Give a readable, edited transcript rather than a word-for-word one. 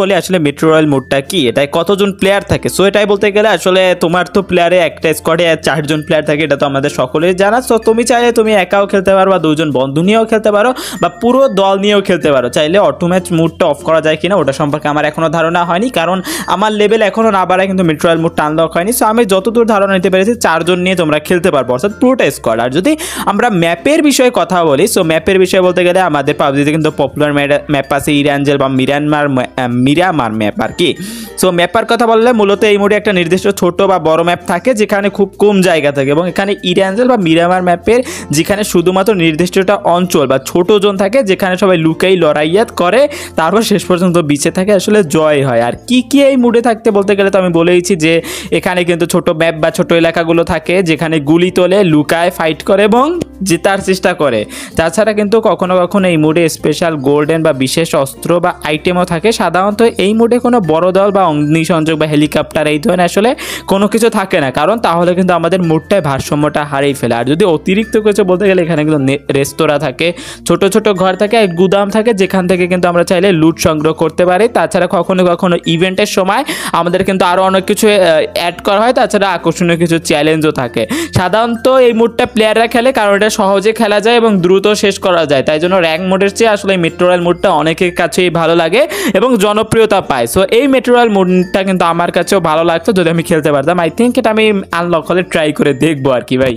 বলি আসলে metro royal মোডটা কি, এটাই কতজন প্লেয়ার থাকে। সো এটাই বলতে গেলে আসলে তোমার তো প্লেয়ারে একটা স্কোয়াডে 4জন প্লেয়ার থাকে, এটা তো আমাদের সকলেই জানা। সো তুমি চাইলে তুমি একাও খেলতে পারো বা 2জন বন্ধু নিয়েও খেলতে পারো বা পুরো দল নিয়েও খেলতে পারো। চাইলে অটো ম্যাচ মোডটা অফ করা যায় কিনা ওটা সম্পর্কে আমার এখনও ধারণা হয়নি, কারণ আমার লেভেল এখনও না বাড়ায় কিন্তু মেট্রো রয়্যাল মোডটা আনলক হয়নি। সো আমি যতদূর ধারণা নিতে পেরেছি 4জন নিয়ে তোমরা খেলতে পারবো, অর্থাৎ পুরোটা স্কোয়াড। আর যদি আমরা ম্যাপের বিষয়ে কথা বলি, সো ম্যাপের বিষয়ে বলতে গেলে আমাদের পাবজিতে কিন্তু পপুলার ম্যাপ আছে ইরানজেল বা মিরামার ম্যাপ আর কি। সো ম্যাপার কথা বললে মূলত এই মোডে একটা নির্দিষ্ট ছোট বা বড় ম্যাপ থাকে যেখানে খুব কম জায়গা থাকে, এবং এখানে ইরানজেল বা মিরামার ম্যাপের যেখানে শুধুমাত্র নির্দিষ্টটা অঞ্চল বা ছোট জোন থাকে যেখানে সবাই লুকাই লড়াইয়াত করে, তারপর শেষ পর্যন্ত বিচে থাকে আসলে জয় হয়। আর কি কি এই মুডে থাকতে বলতে গেলে তো আমি বলেইছি যে এখানে কিন্তু ছোট ম্যাপ বা ছোট এলাকাগুলো থাকে যেখানে গুলি তোলে, লুকায়, ফাইট করে এবং জেতার চেষ্টা করে। তাছাড়া কিন্তু কখনো কখনো এই মুডে স্পেশাল গোল্ডেন বা বিশেষ অস্ত্র বা আইটেমও থাকে। সাধারণত এই মুডে কোনো বড় দল বা অগ্নিসংযোগ বা হেলিকপ্টার এই ধরনের আসলে কোনো কিছু থাকে না, কারণ তাহলে কিন্তু আমাদের মুডটায় ভারসাম্যটা হারিয়ে ফেলে। আর যদি অতিরিক্ত কিছু বলতে গেলে এখানে কিন্তু রেস্তোরাঁ থাকে, ছোট ছোট ঘর থাকে, এক গুদাম থাকে যেখান থেকে কিন্তু আমরা চাইলে লুট সংগ্রহ করতে পারি। তাছাড়া কখনো কখনো ইভেন্টের সময় আমাদের কিন্তু আরও অনেক কিছু অ্যাড করা হয়। তাছাড়া আকর্ষণীয় কিছু চ্যালেঞ্জও থাকে। সাধারণত এই মুডটা প্লেয়াররা খেলে কারণ এটা সহজে খেলা যায় এবং দ্রুত শেষ করা যায়, তাই জন্য র্যাঙ্ক মোডের চেয়ে আসলে মেট্রো রয়্যাল মোডটা অনেকের কাছেই ভালো লাগে এবং জনপ্রিয়তা পায়। সো এই মেট্রো রয়্যাল মোডটা কিন্তু আমার কাছেও ভালো লাগতো যদি আমি খেলতে পারতাম। আই থিঙ্ক এটা আমি আনলক হলে ট্রাই করে দেখবো আর কি ভাই।